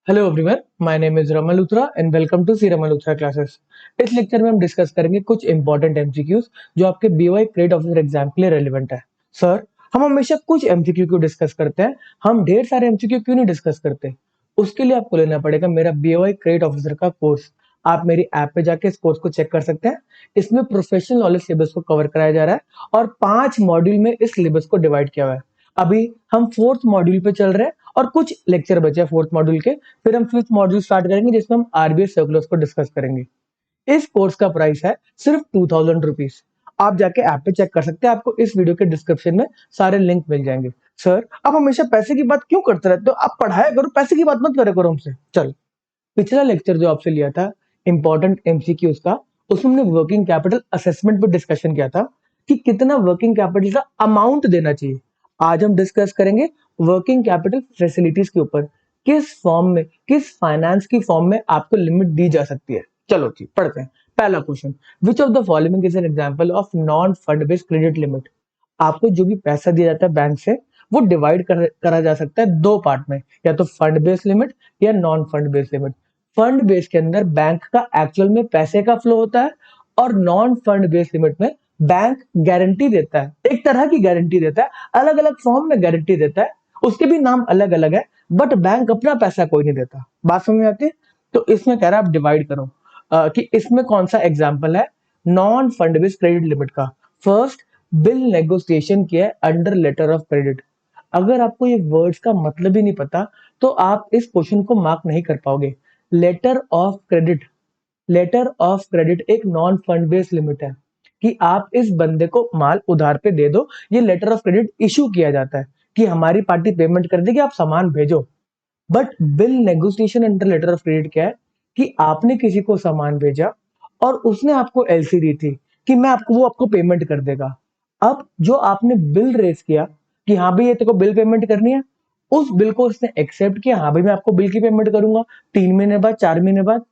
Hello everyone, my name is Raman Luthra and welcome to C Raman Luthra classes. इस lecture में हम discuss करेंगे कुछ इंपॉर्टेंट एमसीक्यूज जो आपके बीओआई क्रेडिट ऑफिसर एग्जाम के लिए रेलेवेंट है। सर, हम हमेशा कुछ एमसीक्यू क्यों डिस्कस करते हैं, हम ढेर सारे एमसीक्यू क्यों नहीं डिस्कस करते? उसके लिए आपको लेना पड़ेगा मेरा बीओआई क्रेडिट ऑफिसर का कोर्स। आप मेरी ऐप पे जाके इस कोर्स को चेक कर सकते हैं। इसमें प्रोफेशनल नॉलेज सिलेबस को कवर कराया जा रहा है और 5 मॉड्यूल में इस सिलेबस को डिवाइड किया हुआ है। अभी हम 4th मॉड्यूल पे चल रहे हैं और कुछ लेक्चर बचे हैं 4th मॉड्यूल के। फिर हम 5th मॉड्यूल स्टार्ट करेंगे जिसमें हम आरबीएस सर्कुलर्स को डिस्कस करेंगे। इस कोर्स का प्राइस है सिर्फ 2000 रुपीज। आप जाके ऐप पे चेक कर सकते हैं, आपको इस वीडियो के डिस्क्रिप्शन में सारे लिंक मिल जाएंगे। सर, आप हमेशा पैसे की बात क्यों करते रहते हो? आप पढ़ाया करो, पैसे की बात मत करे करो हमसे। चल, पिछला लेक्चर जो आपसे लिया था इंपॉर्टेंट एमसीक्यूज का, उसमें हमने वर्किंग कैपिटल असेसमेंट पे डिस्कशन किया था कि कितना वर्किंग कैपिटल का अमाउंट देना चाहिए। आज हम डिस्कस करेंगे वर्किंग कैपिटल फैसिलिटीज के ऊपर, किस फॉर्म में, किस फाइनेंस की फॉर्म में आपको लिमिट दी जा सकती है। चलो जी, पढ़ते हैं। पहला question, which of the following is an example of non fund based credit limit? आपको जो भी पैसा दिया जाता है बैंक से, वो डिवाइड करा जा सकता है दो पार्ट में, या तो फंड बेस्ड लिमिट या non fund based limit. Fund based के अंदर बैंक का एक्चुअल में पैसे का फ्लो होता है और नॉन फंड बेस्ड लिमिट में बैंक गारंटी देता है, एक तरह की गारंटी देता है, अलग अलग फॉर्म में गारंटी देता है, उसके भी नाम अलग अलग है, बट बैंक अपना पैसा कोई नहीं देता। बात समझ में आती है? तो इसमें कह रहा है आप डिवाइड करो कि इसमें कौन सा एग्जाम्पल है non fund based credit limit का। फर्स्ट, बिल नेगोशिएशन किया है अंडर लेटर ऑफ क्रेडिट। अगर आपको ये वर्ड्स का मतलब ही नहीं पता तो आप इस क्वेश्चन को मार्क नहीं कर पाओगे। Letter of credit, letter of credit एक नॉन फंड बेस्ड लिमिट है कि आप इस बंदे को माल उधार पे दे दो। ये लेटर ऑफ क्रेडिट इशू किया जाता है कि हमारी पार्टी पेमेंट कर देगी, आप सामान भेजो। But bill negotiation under letter of credit क्या है कि आपने किसी को सामान भेजा और उसने आपको एलसी दी थी कि मैं आपको, वो आपको पेमेंट कर देगा। अब जो आपने बिल रेज किया कि हाँ भाई ये तेरे को बिल पेमेंट करनी है, उस बिल को उसने एक्सेप्ट किया, हाँ भाई मैं आपको बिल की पेमेंट करूंगा 3 महीने बाद, 4 महीने बाद,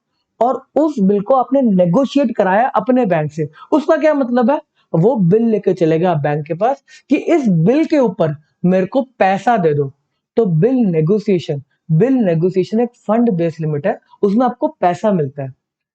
और उस बिल को आपने नेगोशिएट कराया अपने बैंक से। उसका क्या मतलब है? वो बिल लेके चलेगा बैंक के पास कि इस बिल के ऊपर मेरे को पैसा दे दो। तो बिल नेगोशिएशन, बिल नेगोशिएशन एक फंड बेस्ड लिमिट है, उसमें आपको पैसा मिलता है।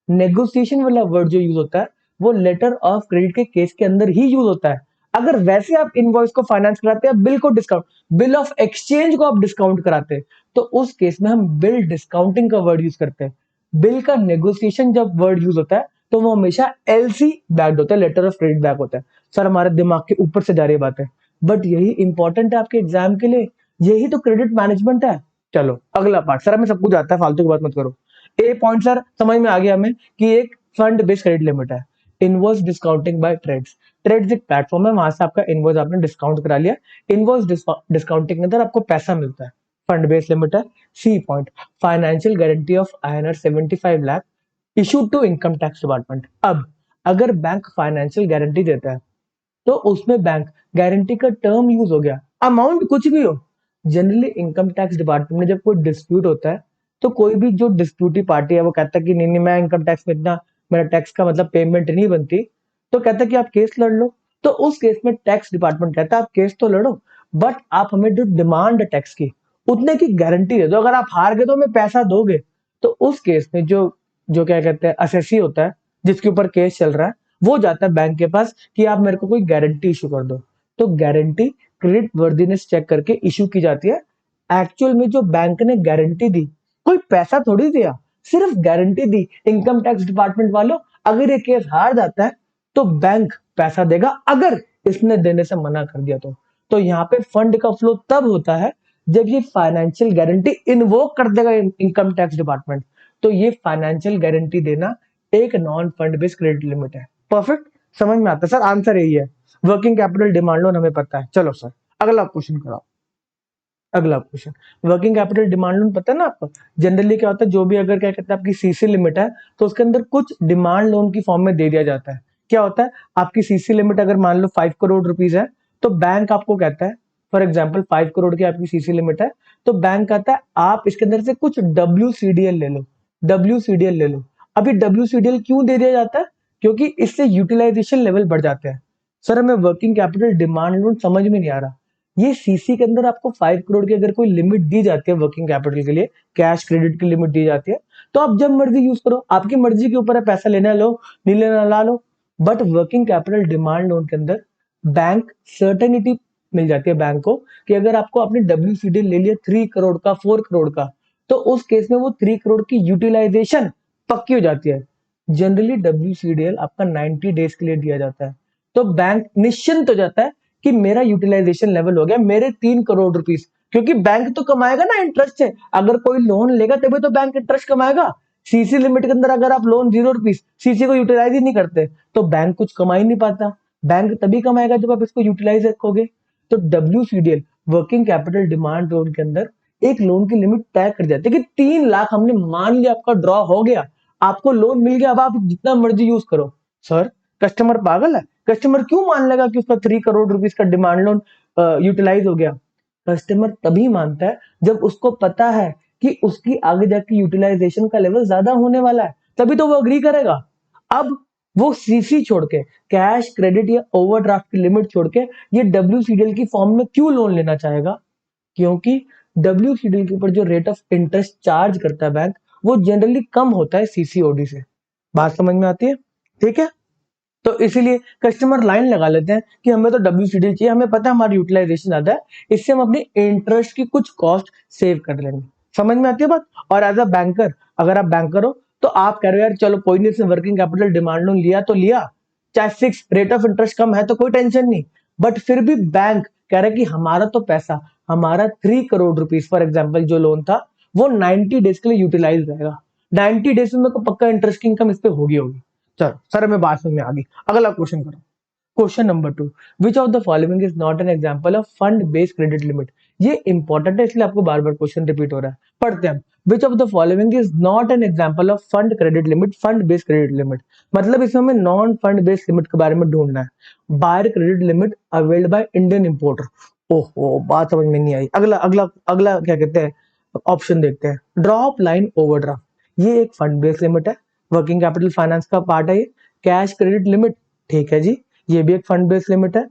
नेगोशिएशन वाला वर्ड जो यूज होता है वो लेटर ऑफ क्रेडिट के केस के अंदर ही यूज होता है। अगर वैसे आप इनवॉइस को फाइनेंस कराते हैं, बिल को डिस्काउंट, बिल ऑफ एक्सचेंज को आप डिस्काउंट कराते हैं, तो उस केस में हम बिल डिस्काउंटिंग का वर्ड यूज करते हैं। बिल का नेगोशिएशन जब वर्ड यूज होता है तो वो हमेशा एलसी बैक्ड होता है, लेटर ऑफ क्रेडिट बैक होता है। सर, हमारे दिमाग के ऊपर से जा रही बात है, बट यही इंपॉर्टेंट है आपके एग्जाम के लिए, यही तो क्रेडिट मैनेजमेंट है। चलो अगला पार्ट। सर, हमें सब कुछ आता है, फालतू की बात मत करो। ए पॉइंट सर समझ में आ गया हमें कि एक फंड बेस्ड क्रेडिट लिमिट है। Invoice discounting by TReDS, TReDS एक प्लेटफॉर्म है, वहां से आपका इनवॉइस आपने डिस्काउंट करा लिया। इनवॉइस डिस्काउंटिंग के अंदर आपको पैसा मिलता है, फंड बेस्ड लिमिट है। C point, financial guarantee of INR 75 lakh issued to income tax department. अब अगर बैंक फाइनेंशियल गारंटी देता है तो उसमें बैंक गारंटी का टर्म यूज हो गया, अमाउंट कुछ भी हो। जनरली इनकम टैक्स डिपार्टमेंट में जब कोई डिस्प्यूट होता है तो कोई भी जो डिस्प्यूटी पार्टी है वो कहता है कि नहीं नहीं, मैं इनकम टैक्स में इतना, मेरा टैक्स का मतलब पेमेंट नहीं बनती, तो कहता है कि आप केस लड़ लो। तो उस केस में टैक्स डिपार्टमेंट कहता है आप केस तो लड़ो, बट आप हमें जो डिमांड है टैक्स की, उतने की गारंटी दे दो। अगर आप हार गए तो हमें पैसा दोगे। तो उस केस में जो जो क्या कहते हैं असेसी होता है, जिसके ऊपर केस चल रहा है, वो जाता है बैंक के पास कि आप मेरे को कोई गारंटी इशू कर दो। तो गारंटी क्रेडिट वर्दीनेस चेक करके इशू की जाती है। एक्चुअल में जो बैंक ने गारंटी दी, कोई पैसा थोड़ी दिया, सिर्फ गारंटी दी। इनकम टैक्स डिपार्टमेंट वालों, अगर ये केस हार जाता है तो बैंक पैसा देगा, अगर इसने देने से मना कर दिया तो यहाँ पे फंड का फ्लो तब होता है जब ये फाइनेंशियल गारंटी इन्वोक कर देगा इनकम टैक्स डिपार्टमेंट। तो ये फाइनेंशियल गारंटी देना एक non fund based credit limit है। परफेक्ट, समझ में आता है? सर, आंसर यही है, वर्किंग कैपिटल डिमांड लोन हमें पता है। चलो सर, अगला क्वेश्चन कराओ। अगला question, working capital demand loan पता है ना आपको? जनरली क्या होता है, जो भी अगर क्या कहते हैं आपकी सीसी लिमिट है तो उसके अंदर कुछ डिमांड लोन की फॉर्म में दे दिया जाता है। क्या होता है, आपकी सीसी लिमिट अगर मान लो 5 करोड़ रुपीज है, तो बैंक आपको कहता है, फॉर एग्जाम्पल 5 करोड़ की आपकी सीसी लिमिट है, तो बैंक कहता है आप इसके अंदर से कुछ WCDL ले लो, WCDL ले लो। अभी WCDL क्यों दे दिया जाता है? क्योंकि इससे यूटिलाइजेशन लेवल बढ़ जाते हैं। सर, हमें वर्किंग कैपिटल डिमांड लोन समझ में नहीं आ रहा। ये सीसी के अंदर आपको 5 करोड़ की अगर कोई लिमिट दी जाती है वर्किंग कैपिटल के लिए, कैश क्रेडिट की लिमिट दी जाती है, तो आप जब मर्जी यूज करो, आपकी मर्जी के ऊपर है, पैसा लेना लो, नहीं लेना ला लो। But working capital demand loan के अंदर बैंक सर्टेनिटी मिल जाती है बैंक को कि अगर आपको आपने WCD ले लिया 3 करोड़ का, 4 करोड़ का, तो उस केस में वो 3 करोड़ की यूटिलाइजेशन पक्की हो जाती है। जनरली WCDL आपका 90 डेज के लिए दिया जाता है, तो बैंक निश्चिंत हो जाता है कि मेरा यूटिलाइजेशन लेवल हो गया, मेरे 3 करोड़ रुपीस, क्योंकि बैंक तो कमाएगा ना इंटरेस्ट से। अगर कोई लोन लेगा तभी तो बैंक इंटरेस्ट कमाएगा। सीसी लिमिट के अंदर अगर आप लोन 0 रुपीस, सीसी को यूटिलाइज ही नहीं करते, तो बैंक कुछ कमा ही नहीं पाता। बैंक तभी कमाएगा जब आप इसको यूटिलाइज रखोगे। तो WCDL working capital demand loan के अंदर एक लोन की लिमिट तय कर जाती है कि 3 लाख हमने मान लिया, आपका ड्रॉ हो गया, आपको लोन मिल गया, अब आप जितना मर्जी यूज करो। सर, कस्टमर पागल है? कस्टमर क्यों मान लेगा कि उसका 3 करोड़ रुपीस का डिमांड लोन यूटिलाइज हो गया? कस्टमर तभी मानता है जब उसको पता है कि उसकी आगे जाके यूटिलाइजेशन का लेवल ज्यादा होने वाला है, तभी तो वो अग्री करेगा। अब वो सीसी छोड़ के, कैश क्रेडिट या ओवरड्राफ्ट की लिमिट छोड़ के, ये WCDL की फॉर्म में क्यों लोन लेना चाहेगा? क्योंकि WCDL के ऊपर जो रेट ऑफ इंटरेस्ट चार्ज करता है बैंक, वो जनरली कम होता है CCOD से। बात समझ में आती है? ठीक है। तो इसीलिए कस्टमर लाइन लगा लेते हैं कि हमें तो WCDL चाहिए, हमें पता है हमारी यूटिलाइजेशन ज्यादा है, इससे हम अपनी इंटरेस्ट की कुछ कॉस्ट सेव कर लेंगे। समझ में आती है बात? और एज अ बैंकर, अगर आप बैंकर हो तो आप कह रहे हो यार चलो कोई नहीं, इसने वर्किंग कैपिटल डिमांड लोन लिया तो लिया, चाहे फिक्स रेट ऑफ इंटरेस्ट कम है तो कोई टेंशन नहीं, बट फिर भी बैंक कह रहा है कि हमारा तो पैसा, हमारा 3 करोड़ रुपीस फॉर एग्जाम्पल जो लोन था, वो 90 डेज के लिए यूटिलाइज रहेगा। 90 डेज में मेरे को पक्का इंटरेस्ट की इनकम इस पे होगी। चलो सर, हमें बात समझ में आ गई। अगला क्वेश्चन करो। Question number 2, which of the following is not an example of fund based credit limit? ये इंपॉर्टेंट है, इसलिए आपको बार बार क्वेश्चन रिपीट हो रहा है। पढ़ते हैं। Which of the following is not an example of fund credit limit, fund based credit limit, मतलब इसमें हमें नॉन फंड बेस्ड लिमिट के बारे में ढूंढना है। Buyer credit limit availed by Indian importer. ओहो, बात समझ में नहीं आई। अगला अगला अगला क्या कहते हैं, ऑप्शन देखते हैं। ड्रॉप लाइन ओवरड्राफ्ट, ये एक फंड बेस्ड लिमिट है, वर्किंग कैपिटल फाइनेंस का पार्ट है ये। कैश क्रेडिट लिमिट, ठीक है जी, ये भी एक फंड बेस्ड लिमिट है।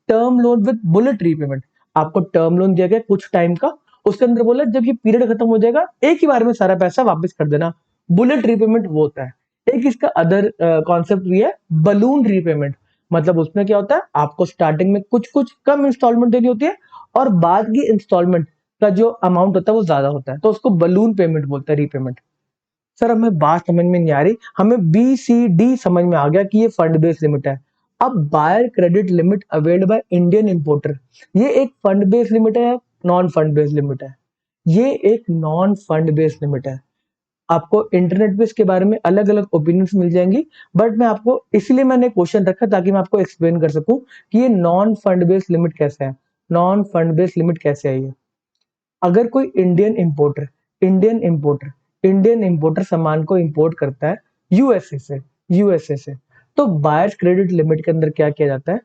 Term loan with bullet repayment, आपको टर्म लोन दिया गया कुछ टाइम का, उसके अंदर बोला जब ये पीरियड खत्म हो जाएगा एक ही बार में सारा पैसा वापस कर देना, बुलेट रीपेमेंट वो होता है। एक इसका अदर कॉन्सेप्ट भी है, बलून रीपेमेंट, मतलब उसमें क्या होता है, आपको स्टार्टिंग में कुछ कुछ कम इंस्टॉलमेंट देनी होती है और बाद की इंस्टॉलमेंट का जो अमाउंट होता है वो ज्यादा होता है, तो उसको बलून पेमेंट बोलते हैं, रीपेमेंट। सर, हमें बात समझ में नहीं आ रही, हमें BCD समझ में आ गया कि ये फंड बेस्ड लिमिट है। अब buyer credit limit availed by Indian importer, ये एक फंड बेस्ड लिमिट है, नॉन फंड बेस्ड लिमिट है? ये एक नॉन फंड बेस्ड लिमिट है। आपको इंटरनेट पे इसके बारे में अलग अलग ओपिनियंस मिल जाएंगी, बट मैं आपको इसलिए मैंने क्वेश्चन रखा ताकि मैं आपको एक्सप्लेन कर सकूं कि ये नॉन फंड बेस्ड लिमिट कैसे है। नॉन फंड बेस्ड लिमिट कैसे है ये? अगर कोई इंडियन इंपोर्टर सामान को इंपोर्ट करता है यूएसए से, तो बायर्स क्रेडिट लिमिट के अंदर क्या किया जाता है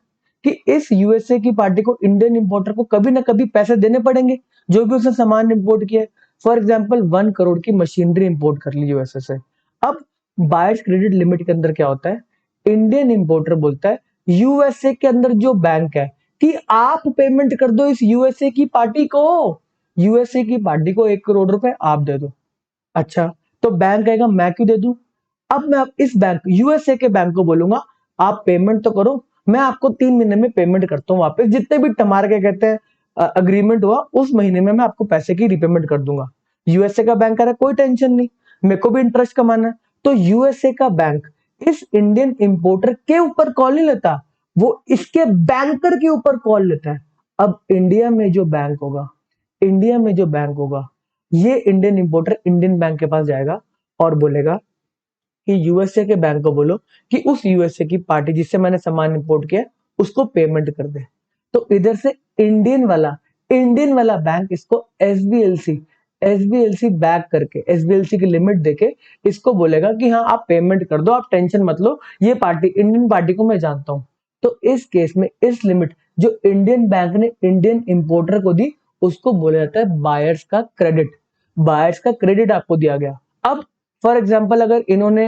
कि इस यूएसए की पार्टी को, इंडियन इंपोर्टर को कभी ना कभी पैसे देने पड़ेंगे जो भी उसने सामान इंपोर्ट किया है। फॉर एग्जाम्पल 1 करोड़ की मशीनरी इंपोर्ट कर ली यूएसए से। अब बायर्स क्रेडिट लिमिट के अंदर क्या होता है, इंडियन इंपोर्टर बोलता है यूएसए के अंदर जो बैंक है कि आप पेमेंट कर दो इस यूएसए की पार्टी को, यूएसए की पार्टी को 1 करोड़ रुपए आप दे दो। अच्छा, तो बैंक कहेगा मैं क्यों दे दूं? अब मैं इस बैंक, यूएसए के बैंक को बोलूंगा आप पेमेंट तो करो, मैं आपको 3 महीने में पेमेंट करता हूँ वापस, जितने भी हमारे क्या कहते हैं अग्रीमेंट हुआ उस महीने में मैं आपको पैसे की रिपेमेंट कर दूंगा। यूएसए का बैंक कह रहा है कोई टेंशन नहीं, मेरे को भी इंटरेस्ट कमाना है। तो यूएसए का बैंक इस इंडियन इंपोर्टर के ऊपर कॉल नहीं लेता, वो इसके बैंकर के ऊपर कॉल लेता है। अब इंडिया में जो बैंक होगा, ये इंडियन इंपोर्टर इंडियन बैंक के पास जाएगा और बोलेगा कि यूएसए के बैंक को बोलो कि उस यूएसए की पार्टी जिससे मैंने सामान इंपोर्ट किया उसको पेमेंट कर दे। तो इधर से इंडियन वाला बैंक इसको एसबीएलसी बैक करके, एसबीएलसी की लिमिट देके इसको बोलेगा कि हाँ आप पेमेंट कर दो, आप टेंशन मत लो, ये पार्टी, इंडियन पार्टी को मैं जानता हूं। तो इस केस में इस लिमिट जो इंडियन बैंक ने इंडियन इंपोर्टर को दी, उसको बोला जाता है बायर्स का क्रेडिट। बायर्स का क्रेडिट आपको दिया गया। अब फॉर एग्जाम्पल अगर इन्होंने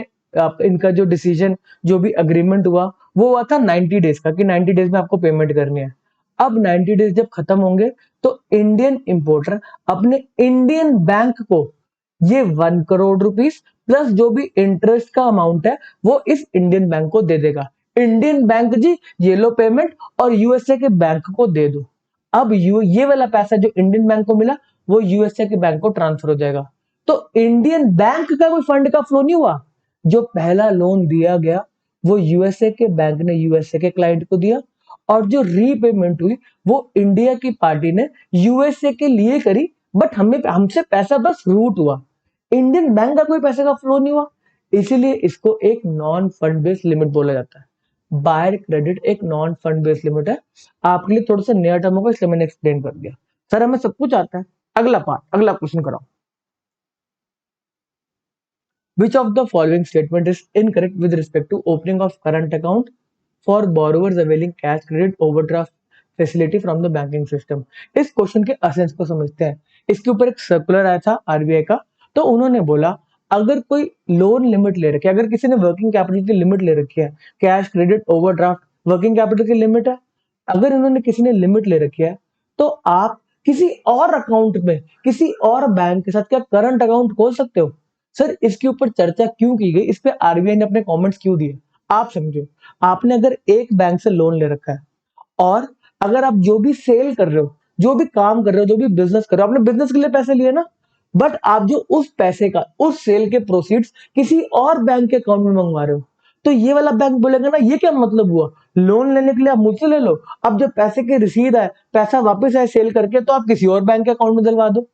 इनका जो डिसीजन, जो भी अग्रीमेंट हुआ वो हुआ था 90 डेज का कि 90 डेज में आपको पेमेंट करनी है। अब 90 डेज जब खत्म होंगे तो इंडियन इंपोर्टर अपने इंडियन बैंक को ये 1 करोड़ रुपीस प्लस जो भी इंटरेस्ट का अमाउंट है वो इस इंडियन बैंक को दे देगा। इंडियन बैंक जी ये लो पेमेंट और यूएसए के बैंक को दे दो। अब ये वाला पैसा जो इंडियन बैंक को मिला वो यूएसए के बैंक को ट्रांसफर हो जाएगा। तो इंडियन बैंक का कोई फंड का फ्लो नहीं हुआ। जो पहला लोन दिया गया वो यूएसए के बैंक ने यूएसए के क्लाइंट को दिया और जो रीपेमेंट हुई वो इंडिया की पार्टी ने यूएसए के लिए करी, बट हमें हमसे पैसा बस रूट हुआ। इंडियन बैंक का कोई पैसे का फ्लो नहीं हुआ, इसीलिए इसको एक नॉन फंड बेस्ड लिमिट बोला जाता है। बायर क्रेडिट एक नॉन फंड बेस्ड लिमिट है। आपके लिए थोड़ा सा नया टर्म होगा इसलिए मैंने एक्सप्लेन कर दिया। सर हमें सब कुछ आता है। अगला पार्ट, अगला क्वेश्चन कराओ। Which of the following statement is incorrect with respect to opening of current account for borrowers availing cash credit overdraft facility from the banking system? इस क्वेश्चन के असेंस को समझते हैं। इसके ऊपर एक सर्कुलर आया था आरबीआई का, तो उन्होंने बोला अगर कोई लोन लिमिट ले रखी है, अगर किसी ने वर्किंग कैपिटल की लिमिट ले रखी है, cash credit overdraft working capital की लिमिट है, अगर इन्होंने किसी ने लिमिट ले रखी है तो आप किसी और अकाउंट में किसी और बैंक के साथ क्या करंट अकाउंट खोल सकते हो। सर इसके ऊपर चर्चा क्यों की गई, इस पे आरबीआई ने अपने कमेंट्स क्यों दिए, आप समझो। आपने अगर एक बैंक से लोन ले रखा है और अगर आप जो भी सेल कर रहे हो, जो भी काम कर रहे हो, जो भी बिजनेस कर रहे हो, आपने बिजनेस के लिए पैसे लिए ना, बट आप जो उस पैसे का उस सेल के प्रोसीड्स किसी और बैंक के अकाउंट में मंगवा रहे हो, तो ये वाला बैंक बोलेगा ना ये क्या मतलब हुआ, लोन लेने के लिए आप मुझसे ले लो, अब जब पैसे की रसीद आए, पैसा वापस आए सेल करके, तो आप किसी और बैंक के अकाउंट में दिलवा दो।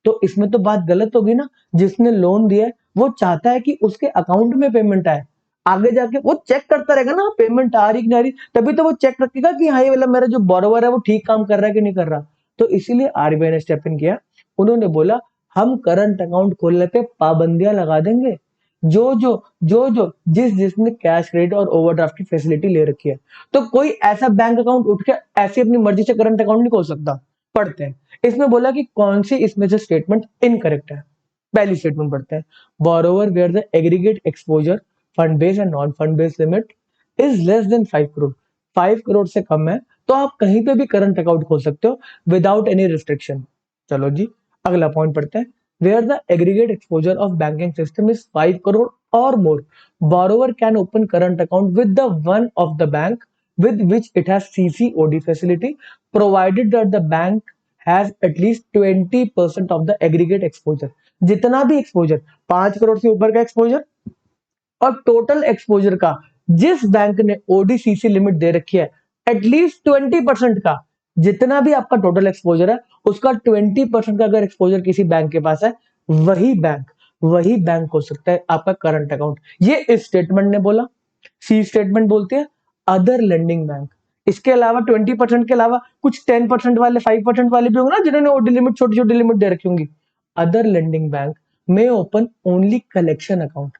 तो इसमें तो बात गलत होगी ना। जिसने लोन दिया है वो चाहता है कि उसके अकाउंट में पेमेंट आए, आगे जाके वो चेक करता रहेगा ना पेमेंट आ रही कि नहीं आ रही, तभी तो वो चेक रखेगा कि हाँ ये वाला मेरा जो बोरोवर है वो ठीक काम कर रहा है कि नहीं कर रहा। तो इसीलिए आरबीआई ने स्टेप इन किया। उन्होंने बोला हम करंट अकाउंट खोलने पे पाबंदियां लगा देंगे जो जिस जिसने कैश क्रेडिट और ओवरड्राफ्ट की फैसिलिटी ले रखी है। तो कोई ऐसा बैंक अकाउंट उठ के ऐसे अपनी मर्जी से करंट अकाउंट नहीं खोल सकता। पढ़ते हैं इसमें बोला कि कौन सी इसमें से स्टेटमेंट इनकरेक्ट है। पहली स्टेटमेंट पढ़ते हैं, borrower where the aggregate exposure fund based and non fund based limit is less than 5 crore, 5 crore से कम है तो आप कहीं पे भी करंट अकाउंट खोल सकते हो विदाउट एनी रिस्ट्रिक्शन। चलो जी अगला पॉइंट पढ़ते हैं, where the aggregate exposure of banking system is 5 crore और more, borrower can open current account with the one of the bank with which it has CCOD facility, provided that the bank has at least 20% of the aggregate exposure। जितना भी exposure, 5 crore से ऊपर का exposure और total exposure का जिस bank ने ओडीसीसी limit दे रखी है एटलीस्ट 20% का, जितना भी आपका टोटल एक्सपोजर है उसका 20% का अगर एक्सपोजर किसी बैंक के पास है, वही बैंक हो सकता है आपका करंट अकाउंट। ये इस स्टेटमेंट ने बोला। सी स्टेटमेंट बोलती है अदर लेंडिंग बैंक, इसके अलावा 20% के अलावा कुछ 10% वाले 5% वाले भी होंगे ना जिन्होंने ओडी लिमिट छोटी छोटी लिमिट दे रखी होंगी। अदर लेंडिंग बैंक में open only collection account,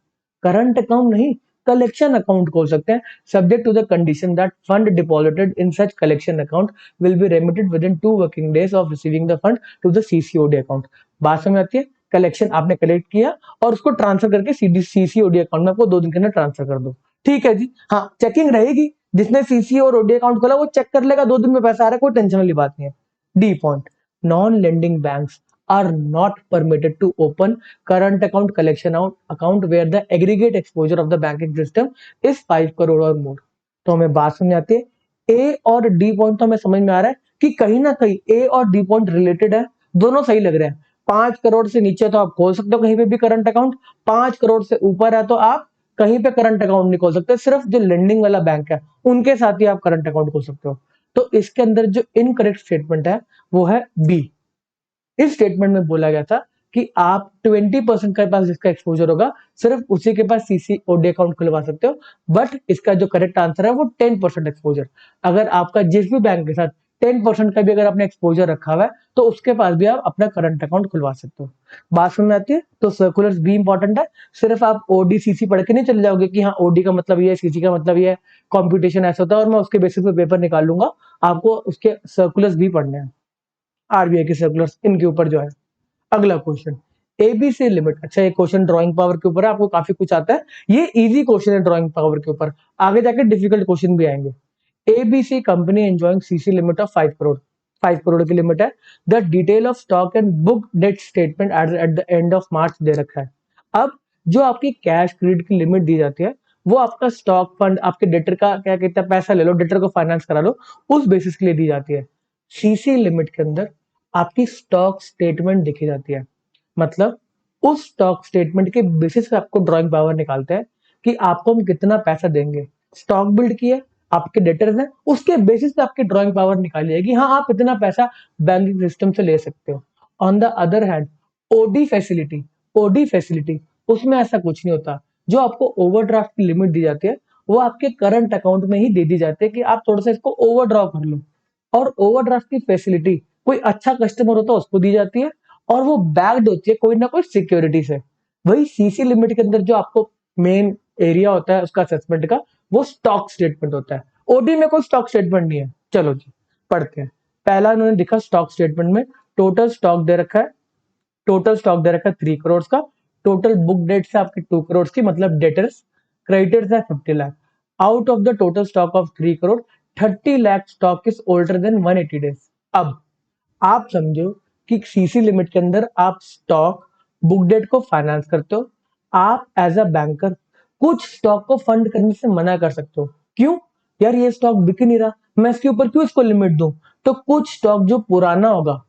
current account नहीं कलेक्शन अकाउंट खोल सकते हैं, subject to the condition that fund deposited in such collection account will be remitted within 2 working days of receiving the fund to the CCOD account. बात समझ आती है, collection आपने collect किया और उसको ट्रांसफर करके सीधी सीसीओडी अकाउंट में आपको 2 दिन के अंदर ट्रांसफर कर दो, ठीक है जी। हाँ चेकिंग रहेगी, जिसने सीसी और ओडी अकाउंट खोला वो चेक कर लेगा 2 दिन में पैसा आ रहा है, कोई टेंशन वाली बात नहीं है। D point, non lending banks are not permitted to open current account collection account where the aggregate exposure of the banking system is 5 crore और more। तो हमें बात समझ आती है। ए और डी पॉइंट तो हमें समझ में आ रहा है कि कहीं ना कहीं ए और डी पॉइंट रिलेटेड है, दोनों सही लग रहे हैं। 5 करोड़ से नीचे तो आप खोल सकते हो कहीं पे भी करंट अकाउंट, 5 करोड़ से ऊपर है तो आप कहीं पे करंट अकाउंट नहीं खोल सकते, सिर्फ जो लेंडिंग वाला बैंक है उनके साथ ही आप करंट अकाउंट खोल सकते हो। तो इसके अंदर जो इनकरेक्ट स्टेटमेंट है वो है बी। इस स्टेटमेंट में बोला गया था कि आप 20% के पास जिसका एक्सपोजर होगा सिर्फ उसी के पास सीसीओडी अकाउंट खुलवा सकते हो, बट इसका जो करेक्ट आंसर है वो 10% एक्सपोजर। अगर आपका जिस भी बैंक के साथ 10% का भी अगर आपने एक्सपोजर रखा हुआ है तो उसके पास भी आप अपना करंट अकाउंट खुलवा सकते हो। बात समझ में आती है। तो सर्कुलर्स भी इंपॉर्टेंट है, सिर्फ आप ओडी सीसी पढ़ के नहीं चले जाओगे कि हाँ ओडी का मतलब ये है, सीसी का मतलब ये है, कॉम्पिटिशन ऐसा होता है और मैं उसके बेसिस पे पेपर निकाल लूंगा। आपको उसके सर्कुलर्स भी पढ़ने हैं, आरबीआई के सर्कुलर्स इनके ऊपर जो है। अगला क्वेश्चन, एबीसी लिमिट। अच्छा ये क्वेश्चन ड्राइंग पावर के ऊपर है, आपको काफी कुछ आता है, ये इजी क्वेश्चन है ड्राइंग पावर के ऊपर, आगे जाके डिफिकल्ट क्वेश्चन भी आएंगे। ABC company enjoying CC limit of 5 crore, 5 crore की लिमिट है। The detail of stock and book debt statement at the end of March दे रखा है। अब जो आपकी कैश क्रेडिट की लिमिट दी जाती है वो आपका स्टॉक फंड, आपके डेटर का क्या कहते हैं, पैसा ले लो, डेटर को फाइनेंस करा लो, उस बेसिस के लिए दी जाती है। सीसी लिमिट के अंदर आपकी स्टॉक स्टेटमेंट देखी जाती है। मतलब उस स्टॉक स्टेटमेंट के बेसिस पे आपको ड्राइंग पावर निकालते हैं कि आपको हम कितना पैसा देंगे। स्टॉक बिल्ड किया, आपके डेटर्स हैं, उसके बेसिस पे आपकी ड्राइंग पावर निकाली जाएगी, हाँ आप इतना पैसा बैंकिंग सिस्टम से ले सकते हो। On the other hand OD facility, OD facility उसमें ऐसा कुछ नहीं होता। जो आपको ओवरड्राफ्ट की लिमिट दी जाती है वो आपके करंट अकाउंट में ही दे दी जाती है कि आप थोड़ा सा इसको ओवरड्रॉ कर लो। और ओवरड्राफ्ट की फैसिलिटी कोई अच्छा कस्टमर होता है उसको दी जाती है, और वो बैक्ड होती है कोई ना कोई सिक्योरिटी से। वही सीसी लिमिट के अंदर जो आपको मेन एरिया होता है उसका असेसमेंट का, वो स्टॉक स्टेटमेंट होता है। ओडी में कोई स्टॉक स्टेटमेंट नहीं है। चलो जी पढ़ते हैं। पहला उन्होंने दिखा स्टॉक स्टेटमेंट में टोटल स्टॉक दे रखा है, टोटल स्टॉक दे रखा है 3 करोड़ का। टोटल बुक डेट से आपके 2 करोड़ की, मतलब डेटर्स, क्रेडिटर्स है 50 lakh. Out of the total stock of 3 crore 30 lakh stock is older than 180 days. अब आप समझो कि सीसी लिमिट के अंदर आप स्टॉक बुक डेट को फाइनेंस करते हो। आप एज अ बैंकर कुछ स्टॉक को फंड करने से मना कर सकते हो। क्यों? यार ये स्टॉक बिक नहीं रहा, मैं इसके ऊपर क्यों इसको लिमिट दूं। तो कुछ स्टॉक जो पुराना होगा,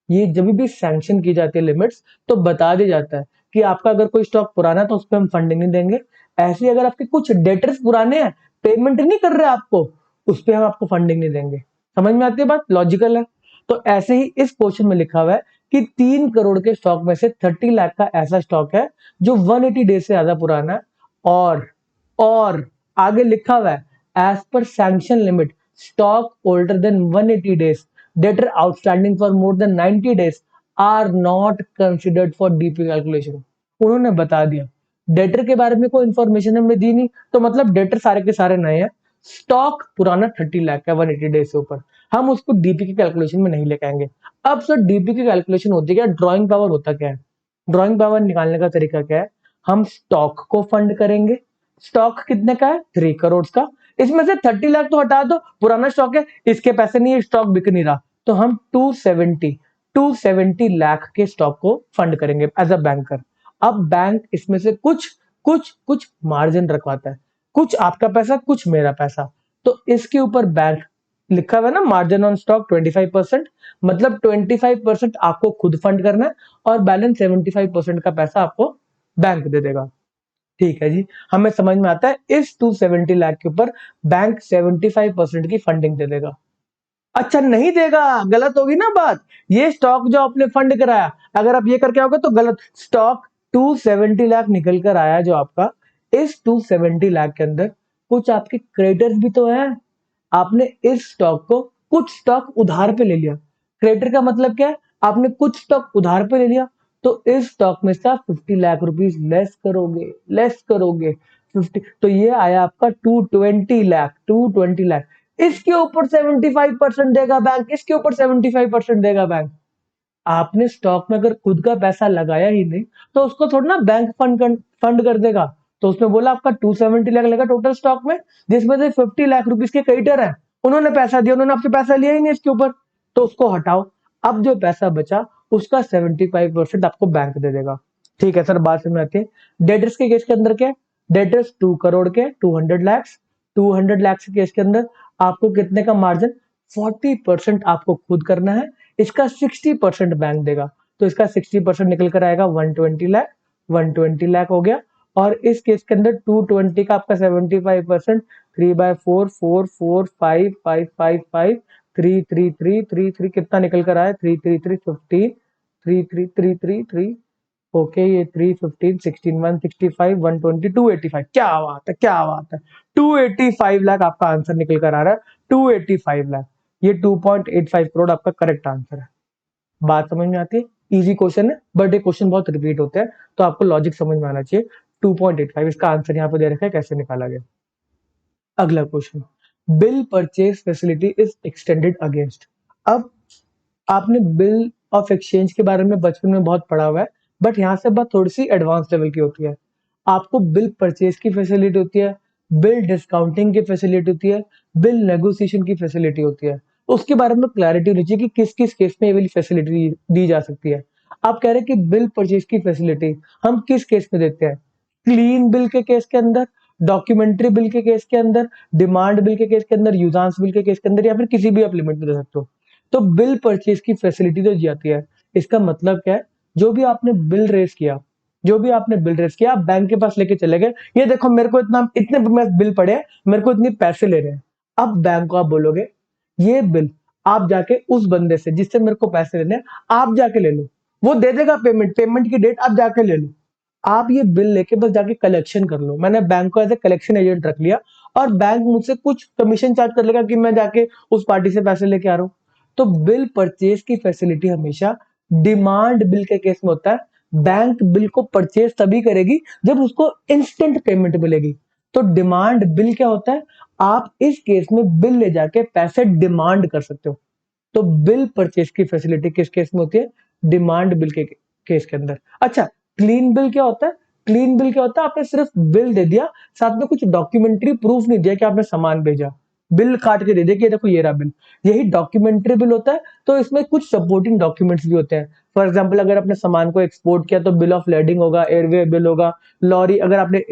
ये जब भी सैंक्शन की जाती है लिमिट्स, तो बता दिया जाता है कि आपका अगर कोई स्टॉक पुराना है तो उस पर हम फंडिंग नहीं देंगे। ऐसे ही अगर आपके कुछ डेटर्स पुराने हैं, पेमेंट नहीं कर रहे आपको, उस पर हम आपको फंडिंग नहीं देंगे। समझ में आती है बात? लॉजिकल है। तो ऐसे ही इस क्वेश्चन में लिखा हुआ है कि 3 करोड़ के स्टॉक में से 30 लाख का ऐसा स्टॉक है जो 180 डेज से ज्यादा पुराना है। और आगे लिखा हुआ है एज पर sanction limit stock older than 180 days debtor outstanding for more than 90 days are not considered for DP calculation. उन्होंने बता दिया। डेटर के बारे में कोई इंफॉर्मेशन हमें दी नहीं, तो मतलब डेटर सारे के सारे नए हैं। स्टॉक पुराना 30 लाख का 180 डेज से ऊपर, हम उसको डीपी की कैलकुलेशन में नहीं लेके आएंगे। अब सर डीपी की कैलकुलेशन होती है क्या, ड्राइंग पावर होता क्या है? ड्राइंग पावर निकालने का तरीका क्या है? हम स्टॉक को फंड करेंगे। स्टॉक कितने का है? 3 करोड़ का। इसमें से 30 लाख तो हटा दो, पुराना स्टॉक है, इसके पैसे नहीं है, स्टॉक बिक नहीं रहा, तो हम 270 लाख के स्टॉक को फंड करेंगे एज अ बैंकर। अब बैंक इसमें से कुछ मार्जिन रखवाता है, कुछ आपका पैसा कुछ मेरा पैसा। तो इसके ऊपर बैंक लिखा हुआ है ना, मार्जिन ऑन स्टॉक 25%, मतलब 25% आपको खुद फंड करना है और बैलेंस 75% का पैसा आपको बैंक दे देगा। ठीक है जी, हमें समझ में आता है। इस 270 लाख के ऊपर बैंक 75% की फंडिंग दे देगा। अच्छा नहीं देगा, गलत होगी ना बात। ये स्टॉक जो आपने फंड कराया, अगर आप ये करके आओगे तो गलत। स्टॉक 270 लाख निकल कर आया जो आपका, इस 270 लाख के अंदर कुछ आपके क्रेडिटर्स भी तो हैं। आपने इस स्टॉक को, कुछ स्टॉक उधार पे ले लिया। क्रेडिटर का मतलब क्या है? आपने कुछ स्टॉक उधार पे ले लिया, तो इस स्टॉक में से आप 50 लाख रुपीज लेस करोगे 50, तो ये आया आपका 220 लाख। इसके ऊपर 75% देगा बैंक, इसके ऊपर 75% देगा बैंक। आपने स्टॉक में अगर खुद का पैसा लगाया ही नहीं, तो उसको थोड़ा ना बैंक फंड कर देगा। तो उसमें बोला आपका 270 लाख लगा टोटल स्टॉक में, जिसमें से 50 लाख रुपीस के क्रेडिटर है, उन्होंने पैसा दिया, उन्होंने आपसे पैसा लिया ही नहीं इसके ऊपर, तो उसको हटाओ। अब जो पैसा बचा उसका 75% आपको बैंक दे देगा। ठीक है सर, बात समझ में आती है। डेटर्स के केस के अंदर क्या है? डेटर्स 2 करोड़ के 200 लाख, 200 लाख के केस के अंदर आपको कितने का मार्जिन? 40% आपको खुद करना है, इसका 60% बैंक देगा। तो इसका 60% निकल कर आएगा 120 लाख। 120 लाख हो गया। और इस केस के अंदर 220 का आपका 75%, 3/4, 4, 4, 5, 5, 5, 5, 3, 3, 3, 3, 3 कितना निकल कर आया? 3, 3, 3, 15, 3, 3, 3, 3, 3। ओके, ये 3, 15, 16, 165, 120, 285। क्या बात है, क्या बात है। 285 लाख आपका आंसर निकल कर आ रहा है। 285 लाख, ये 2.85 करोड़ आपका करेक्ट आंसर है। बात समझ में आती है? इजी क्वेश्चन है, बट ये क्वेश्चन बहुत रिपीट होते हैं, तो आपको लॉजिक समझ में आना चाहिए। 2.85 इसका आंसर यहाँ पे दे रखा है, कैसे निकाला गया। अगला question, bill purchase facility is extended against. अब आपने बिल ऑफ एक्सचेंज के बारे में बचपन में बहुत पढ़ा हुआ है, बट यहाँ से बात थोड़ी सी एडवांस लेवल की होती है। आपको बिल परचेज की फैसिलिटी होती है, बिल डिस्काउंटिंग की फैसिलिटी होती है, बिल नेगोशिएशन की फैसिलिटी होती है। उसके बारे में क्लैरिटी होनी चाहिए कि किस किस केस में ये वाली फैसिलिटी दी जा सकती है। आप कह रहे हैं कि बिल परचेज की फैसिलिटी हम किस केस में देते हैं? क्लीन बिल के केस के अंदर, डॉक्यूमेंट्री बिल के केस के अंदर, डिमांड बिल के केस के अंदर, यूजांस बिल के केस के अंदर, या फिर किसी भी आप लिमिट में दे सकते हो। तो बिल परचेज की फैसिलिटी जो जाती है, इसका मतलब क्या है? जो भी आपने बिल रेज किया, जो भी आपने बिल रेज किया, आप बैंक के पास लेके चले गए, ये देखो मेरे को इतने बिल पड़े हैं, मेरे को इतने पैसे ले रहे हैं। अब बैंक को आप बोलोगे ये बिल आप जाके उस बंदे से जिससे मेरे को पैसे लेने हैं, आप जाके ले लो। वो दे देगा पेमेंट, पेमेंट की डेट आप जाके ले लो। आप ये बिल लेके बस जाके कलेक्शन कर लो। मैंने बैंक को एज ए कलेक्शन एजेंट रख लिया और बैंक मुझसे कुछ कमीशन चार्ज कर लेगा कि मैं जाके उस पार्टी से पैसे लेके आ रहा हूँ। तो बिल परचेज की फैसिलिटी हमेशा डिमांड बिल के केस में होता है। बैंक बिल को परचेज तभी करेगी जब उसको इंस्टेंट पेमेंट मिलेगी। तो डिमांड बिल क्या होता है? आप इस केस में बिल ले जाके पैसे डिमांड कर सकते हो। तो बिल परचेज की फैसिलिटी किस केस में होती है? डिमांड बिल के केस के अंदर। अच्छा, क्लीन बिल क्या होता है? क्लीन बिल क्या होता है? आपने सिर्फ बिल दे दिया, साथ में कुछ डॉक्यूमेंट्री प्रूफ नहीं दिया कि आपने सामान भेजा। बिल काट के दे दिया कि देखो ये रहा बिल। यही डॉक्यूमेंट्री बिल होता है। तो इसमें कुछ सपोर्टिंग डॉक्यूमेंट्स भी होते हैं। फॉर एग्जाम्पल, अगर आपने सामान को एक्सपोर्ट किया तो बिल ऑफ लैंडिंग होगा, एयरवे बिल होगा, लॉरी, अगर आपने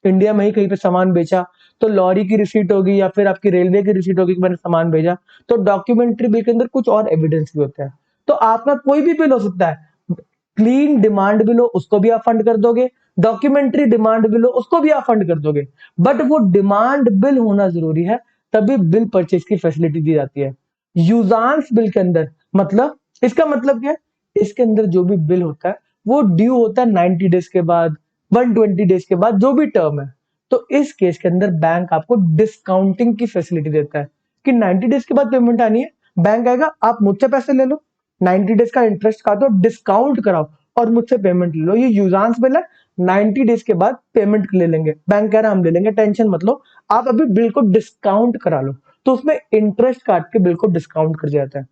इंडिया में ही कहीं पे सामान बेचा तो लॉरी की रिसीट होगी, या फिर आपकी रेलवे की रिसीट होगी कि मैंने सामान भेजा। तो डॉक्यूमेंट्री बिल के अंदर कुछ और एविडेंस भी होते हैं। तो आपका कोई भी बिल हो सकता है। क्लीन डिमांड बिल हो उसको भी आप फंड कर दोगे, डॉक्यूमेंट्री डिमांड बिल हो उसको भी आप फंड कर दोगे, बट वो डिमांड बिल होना जरूरी है, तभी बिल परचेज की फैसिलिटी दी जाती है। यूजांस बिल के अंदर, मतलब इसका मतलब क्या है? इसके अंदर जो भी बिल होता है वो ड्यू होता है 90 डेज के बाद, 120 डेज के बाद, जो भी टर्म है। तो इस केस के अंदर बैंक आपको डिस्काउंटिंग की फैसिलिटी देता है कि 90 डेज के बाद पेमेंट आनी है, बैंक आएगा, आप मुझसे पैसे ले लो, 90 डेज का इंटरेस्ट काटो, डिस्काउंट कराओ और मुझसे पेमेंट ले लो। ये यूजांस बिल है, 90 डेज के बाद पेमेंट ले लेंगे। बैंक कह रहा है हम ले लेंगे, टेंशन मत लो, आप अभी बिल को डिस्काउंट करा लो। तो उसमें इंटरेस्ट काट के बिल को डिस्काउंट कर जाता है।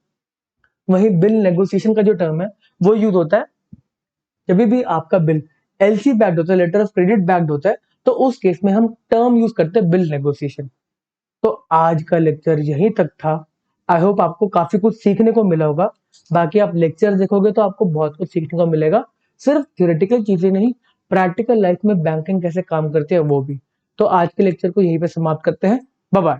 वही बिल नेगोशिएशन का जो टर्म है वो यूज होता है जब भी आपका बिल एलसी बैक्ड होता है, लेटर ऑफ क्रेडिट बैक्ड होता है, तो उस केस में हम टर्म यूज करते हैं बिल नेगोशिएशन। तो आज का लेक्चर यहीं तक था। आई होप आपको काफी कुछ सीखने को मिला होगा। बाकी आप लेक्चर देखोगे तो आपको बहुत कुछ सीखने को मिलेगा, सिर्फ थ्योरेटिकल चीजें नहीं, प्रैक्टिकल लाइफ में बैंकिंग कैसे काम करती है वो भी। तो आज के लेक्चर को यहीं पे समाप्त करते हैं। Bye bye.